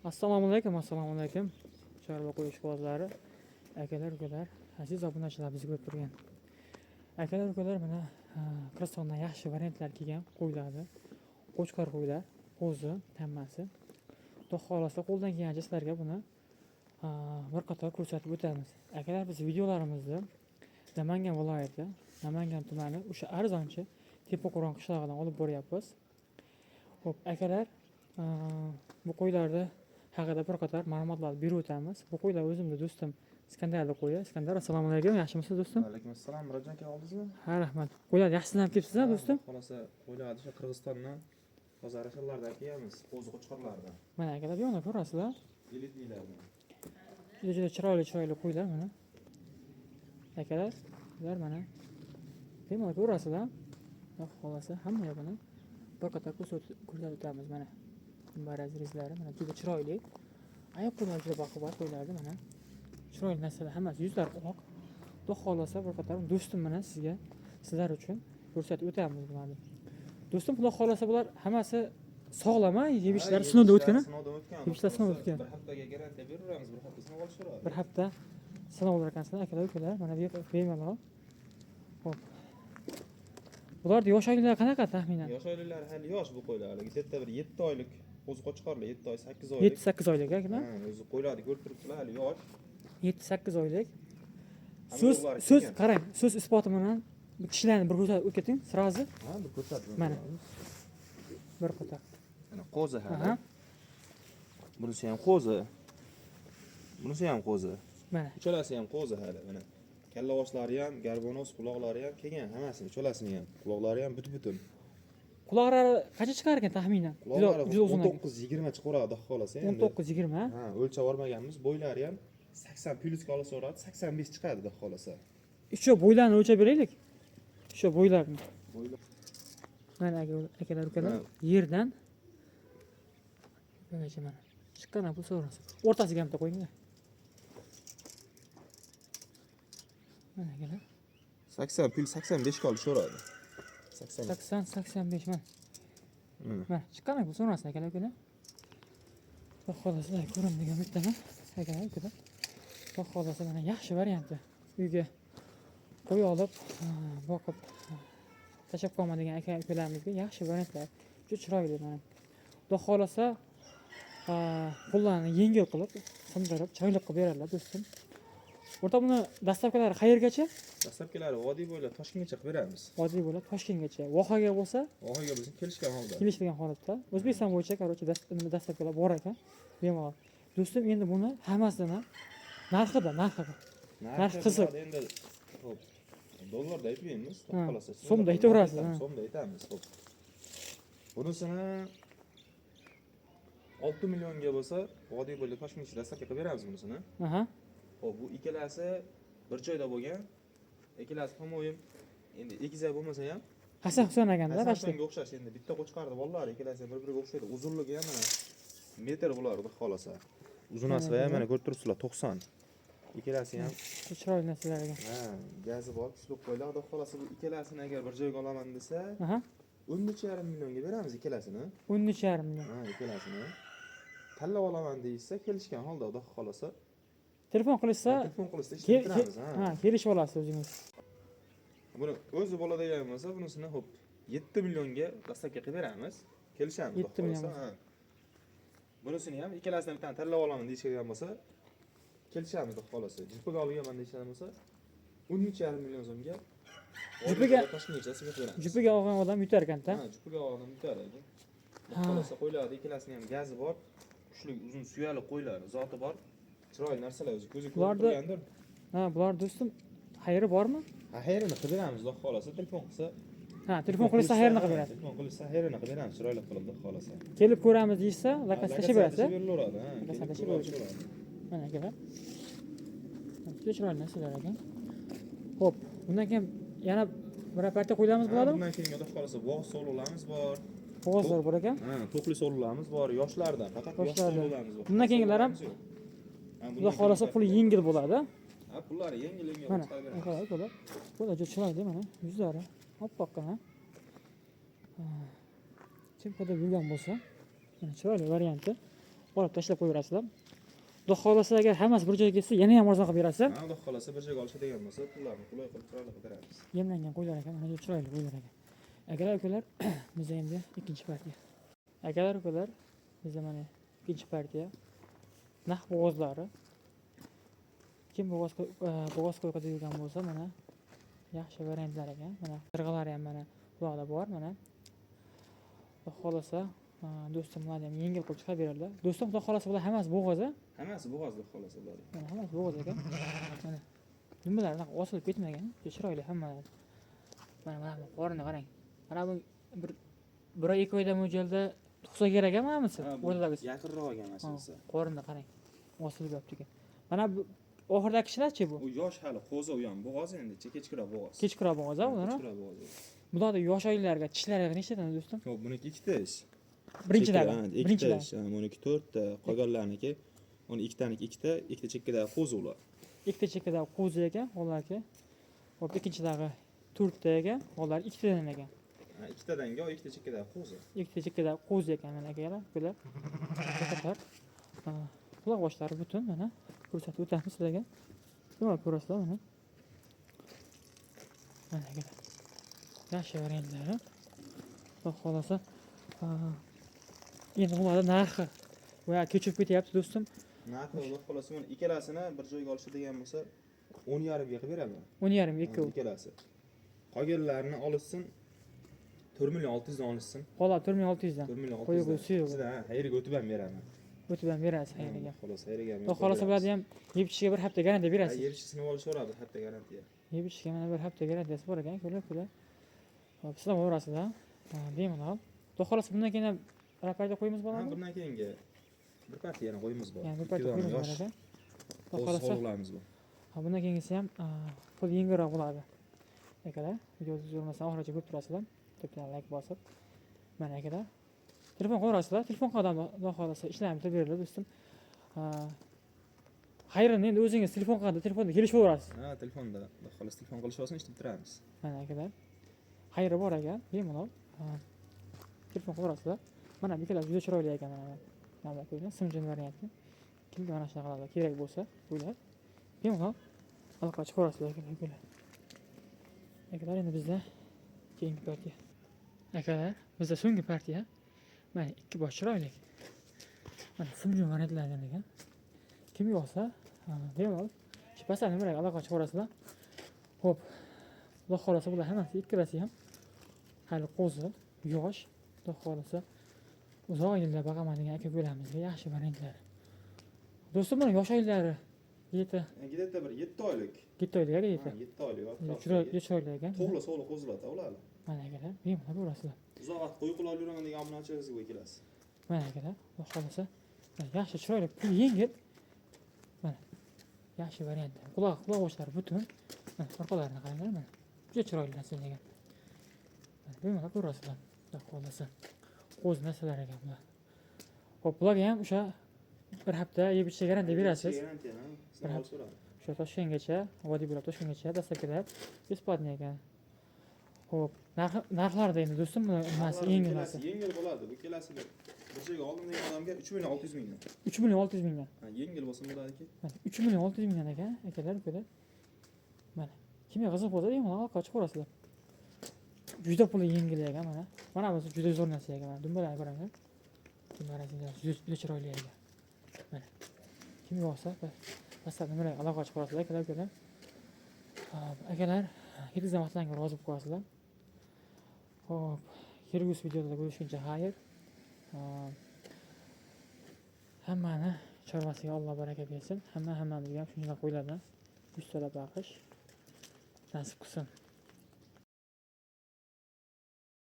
Assalomu alaykum. Chorva qo'yish qog'ozlari. Akalar, ukalar, aziz obunachilar bizni ko'rib turgan. Akalar, ukalar, mana Qirg'izistondan yaxshi variantlar kelgan qo'ylarni. Qo'chqor qo'ylar, qo'zi, hammasi. Xudo xolasa qo'ldan kelgancha sizlarga buni bir qator ko'rsatib o'tamiz. Akalar, biz videolarimizni Namangan viloyati, Namangan tumani o'sha arzonchi Tepako'ron qishlog'idan olib boryapmiz. Xo'p, akalar, bu qo'ylarni haqida bir qator ma'lumotlar berib o'tamiz. Bu qo'ylar o'zimni do'stim Iskandarni qo'yi. Iskandar, assalomu alaykum. Yaxshimisiz do'stim? Alaykum assalom. Murodjon aka oldingizmi? Ha, rahmat. Qo'ylar yaxshilanib kelibsiz-a do'stim? Xolasa qo'ylarni shu Qirg'izistondan Qozog'istonlardan kelamiz. Qo'zi qo'chqorlardan. Mana akalar, bu yoqda ko'rasizlar. Elitlilardan. Juda chiroyli qo'ylar mana. Akalar, ular mana. Bemalol ko'rasizlar. Xudo xolasa hamma yoqni bir qator ko'rsatib o'tamiz mana. Baraz rizlari mana juda chiroyli. Oyoq qo'llar juda baquvvat qo'ylardi mana. Chiroyli narsalar hammasi yuzlari oq. Xudo xolasa bir qator do'stim bilan sizlar uchun ko'rsatib o'tamiz bularni. Do'stim, xudo xolasa bular hammasi sog'lom-a? Yebishlar sinovdan o'tgan. Yebishlar sinovdan o'tgan. Bir haftaga garantiya beramiz. Bir hafta sinov olishadi. Bir hafta sinov olar ekansizlar akalar, ukalar. Mana bu bemalol. Xo'p. Bularning yosh oylari qanaqa taxminan? Yosh oylari hali yosh bu qo'ylar. Bitta bir 7 oylik qo'zi qo'chqorlar, 7 oy, 8 oylik. 7-8 oylik akalar. O'zi qo'ylarni ko'rib turibsizlar, hali yosh. 7-8 oylik. So'z qarang, so'z isboti bilan bu kishilarni bir ko'rsatib o'tkating, sirazi. Ha, bir ko'rsatib. Mana. Bir qator. Mana qo'zi hali. Bunisi ham qo'zi. Bunisi ham qo'zi. Mana. Uchalasi ham qo'zi hali mana. Kalla boshlari ham, garbonos quloqlari ham kelgan, hammasini, uchalasini ham. Quloqlari ham butun. Quloqlari qancha chiqar ekan taxminan? Quloqlari 19-20 chiqaradi xolasa endi. 19-20. Ha, o'lchab olmaganmiz. Bo'ylari ham 80 plyusga olsa so'radi, 85 chiqadi da xolasa. Shu bo'ylarni o'lchab beraylik. Shu bo'ylarni. Bo'ylar. Mana akalar, ukalar, yerdan bungacha mana chiqqan bu so'rasi. O'rtasiga ham qo'ying. Mana akalar. 80 plyus 85 ga olish so'radi. 80-85 mana. Mana chiqqan bu so'rasi akalar, ukalar. Xudo xolasa ko'rinadigan bittaman. Akalar, ukalar. Xudo xolasa mana yaxshi varianti. Uyga qo'y olib, boqib tashlab qo'yadigan aka-ukalarimizga yaxshi variantlar. Juda chiroyli mana. Xudo xolasa qo'llarni yengil qilib, sindirib, chiroyli qilib beradilar do'stim. O'rta buni dastavkalari qayergacha? Dastlabkilari vodiy bo'ylab Toshkentgacha qilib beramiz. Vodiy bo'ylab Toshkentgacha. Vohaga bo'lsa, Vohaga bizim kelishgan holda. kelishgan holatda. O'zbekiston bo'yicha qarochi dastavkalar bor ekan. Bemalol. Do'stim, endi buni hammasini narxi qiziq. Endi xo'p. Dollarda aytmaymiz, xolasa. So'mda aytaverasiz. So'mda aytamiz, xo'p. Bunisini 6 millionga bo'lsa, vodiy bo'ylab Toshkentgacha dastavka qilib beramiz bunisini. Aha. Xo'p, bu ikkalasi bir joyda bo'lgan. Ikkalasi ham endi egizak bo'lmasa ham Hasan Husanaganda Hasanga o'xshash endi bitta qo'chqardi bolalar ikkalasi bir-biriga o'xshaydi. Uzunligi ham mana metr bo'lardi xolasa. Uzunasi ham mana ko'rib turibsizlar 90. Ikkalasi ham chiroyli narsalar ekan. ha, gazi bor, kuchli qo'ylar. Xudo xolasa bu ikkalasini agar bir joyga olaman desa, Aha. 13,5 millionga beramiz ikkalasini. 13,5 million. Ha, ikkalasini. Tanlab olaman deysa, kelishgan holda xudo xolasa. Telefon qilishsa, ishlatamiz, ha, kelishib olasiz o'zingiz. Buni o'zi bo'ladigan bo'lsa, bunisini xo'p 7 millionga dastavka qilib beramiz. Kelishamiz. 7 million. Ha. Bunisini ham ikkalasidan bittani tanlab olaman deyishgan bo'lsa, kelishamiz xolasa. Jipiga olganman deyishgan bo'lsa, 13,5 million so'mga Toshkentgacha qilib beramiz. Jipiga olgan odam yutar ekan-da. Ha, jipiga olgan odam yutar ekan. Xolasa qo'ylardi, ikkalasini ham gazi bor. Kuchli uzun suyali qo'ylar, zoti bor. Chiroyli narsalar o'zi ko'zga ko'rib turgandir. Ha, bular do'stim, xayri bormi? Ha, xayrini qilib beramiz, xudo xolasa. Telefon qilsa, ha, telefon qilsa xayrini qilib beradi. Telefon qilsa xayrini qilib beramiz, chiroyli qilib, xudo xolasa. Kelib ko'ramiz deysa, lakaslashib berasiz. Berilaveradi, ha. Lakaslashib beradi. Mana akalar. Juda chiroyli narsalar ekan. Xo'p, bundan keyin yana bir parcha qo'yamiz bo'ladimi? Bundan keyin xudo xolasa bo'g'iz sovlilarimiz bor. Bo'g'izlar bor ekan. Ha, to'qli sovlilarimiz bor, yoshlardan, faqat yosh sovlilarimiz bor. Bundan keyingilar ham xudo xolasa puli yengil bo'ladi. Ha, pullari yengil-yengil mana chiqarib beramiz. mana bular. Bular juda chiroyli mana, yuzlari oppoqqina. Chimqada yurgan bo'lsa, mana chiroyli varianti. olib tashlab qo'yaverasizlar. Xudo xolasa agar hammasi bir joyga kelsa, yana ham arzon qilib berasiz. Ha, Xudo xolasa bir joyga olishadigan bo'lsa, pullarni qulay qilib chiroyli qilib beramiz. Yemlangan qo'ylar ekan, mana shu chiroyli qo'ylar ekan. Akalar ukalar, bizda endi ikkinchi partiya. Akalar ukalar, bizda mana ikkinchi partiya. Naq bo'g'ozlari. Kim bo'g'oz qo'yib yurgan bo'lsa, mana yaxshi variantlar ekan. Mana qirg'alari ham mana quloqda bor, mana. Xudo xolasa, do'stim mana ham yengil qilib chiqarib beradilar. Do'stim xudo xolasa bular hammasi bo'g'oz-a? Hammasi bo'g'oz Xudo xolasa bular. Mana hammasi bo'g'oz ekan. Mana nimalar osilib ketmagan, chiroyli hammalari. Mana qorinni qarang. Mana bu bir oy 2 oyda mo'ljalda tug'sa kerak emasmi? O'rtadagi yaqinroq olgan masalasi. qorinni qarang. Osilib yotdi ekan. Mana bu oxirdagi kishilar-chi bu? U yosh hali qo'zi u ham bo'g'oz endi, kechkiroq bo'g'oz. Kechkiroq bo'g'oz-a ular? Kechkiroq bo'g'oz. Bularda yosh oylarga tishlari nechtadan do'stim? Yo'q, buniki ikkita ish. Birinchidagi. Ikkita ish. Buniki 4 ta, qolganlarniki uni ikkitaniki ikkita chekkadagi qo'zi ular. Ikkita chekkadagi qo'zi ekan, ularki. Hop, ikkinchidagi 4 ta ekan, ular 2 tadan ekan. Ha, ikkitadanga ikkita chekkadagi qo'zi. Ikkita chekkadagi qo'zi ekan mana akalar, bular. Quloq boshlari butun mana ko'rsatib o'tamiz sizlarga. Nima ko'rasizlar mana. Mana akalar. Yaxshi variantlari. Xudo xolasa, endi ularning narxi va kechib ketyapti do'stim. Narxi Xudo xolasa mana ikkalasini bir joyga olishadigan bo'lsa 10,5 ga qilib beraman. 10,5 ikki. Ikkalasi. Qolganlarini olishsin 4,600,000 dan olishsin. Qoladi 4,600 dan. 4,600,000. Qo'yib qo'ysiz. Sizda xayriga o'tib ham beraman. O'tib ham berasiz xayriga. Xolos xayriga ham. Xudo xolasa bularni ham yeb ichishga bir hafta garantiya berasiz. Yeb ichishni olishaveradi, hafta garantiya. Yeb ichishga mana bir hafta garantiyasi bor ekan, ko'rib. Hop, sizlar borasizlar. Bemalol. Xudo xolasa bundan keyin ham raparda qo'yimiz Ha, bo'ladimi? bundan keyingi bir partiya yana qo'yimiz bor. Ya'ni bir partiya qo'yimiz bor ekan. Xudo xolasa Xo'jalarimiz bor. bundan keyingisi ham pul yengilroq bo'ladi. Akalar, videoni zo'rmasdan oxirigacha ko'rib turasizlar. Bitta like bosib. Mana akalar. Telefon qo'yasizlar. Telefon qadam Xudo xolasa ishlarni bitirib beriladi do'stim. Xayrini endi o'zingiz telefonda kelishaverasiz. Ha, telefonda. Xudo xolasa telefon qilish olsin, ishni bitiramiz. Mana akalar. Xayri bor ekan, bemalol. Telefon qo'yasizlar. Mana bu ikkala juda chiroyli ekan mana. Mana ko'ring, simjon variantni. Kimga mana shunaqa qiladi, kerak bo'lsa, bo'lar. Bemalol aloqa chiqarasizlar akalar. Akalar, endi bizda keyingi partiya. Akalar, bizda so'nggi partiya. Mana ikki bosh chiroyli. Mana simjon variantlardan ekan. Kim yo'qsa, bemalol shu pasani bilan aloqa chiqarasizlar. Xo'p. Xudo xolasa bular hammasi ikkalasi ham hali qo'zi, yosh. Xudo xolasa uzoq yillar boqaman degan aka bo'lamizga yaxshi variantlar. Do'stim, mana yosh oylari yeti. Gidetda bir 7 oylik. 7 oylik aka yeti. 7 oylik. Chiroyli ekan. To'g'ri so'li qo'ziladi ular. Mana akalar, bemalol ko'rasizlar. Uzoq vaqt qo'y qilib yuraman degan obunachilaringizga kelasiz. Mana akalar, xudo xolasa yaxshi chiroyli, pul yengil. Mana yaxshi variantlar. Quloq boshlari butun. Mana orqalarini qaranglar mana. Juda chiroyli narsalar ekan. Mana bemalol ko'rasizlar. Xudo xolasa qo'z narsalar ekan bular. Xo'p, bularga ham o'sha bir hafta yeb ichishga garantiya berasiz. Bir hafta o'sha Toshkentgacha, vodiy bo'ylab Toshkentgacha dastavkalar besplatniy ekan. Xo'p, narxlarda endi do'stim nimasi yengil narsa. Yengil bo'ladi. Bu kelasi bir joyga oldim degan odamga 3,600,000 dan. 3,600,000 dan. Ha, yengil bo'lsa bo'ladiki. Mana 3,600,000 dan ekan, akalar, ukalar. Mana kimga qiziq bo'lsa, bemalol aloqa chiqarasizlar. Juda puli yengil ekan mana. Mana bu juda zo'r narsa ekan. Mana dumbalarni qaranglar. Dumbalarni juda chiroyli ekan. Mana. Kim yo'qsa, pastdan bilan aloqa chiqarasizlar, akalar. Akalar, yetkazgan vaqtlaringizga rozi bo'lib qolasizlar. Xo'p, kelgusi videoda ko'rishguncha xayr. Hammani chorvasiga Alloh baraka bersin. Hammamizga ham shunday qo'yiladi. 100 ta baqish nasib qilsin.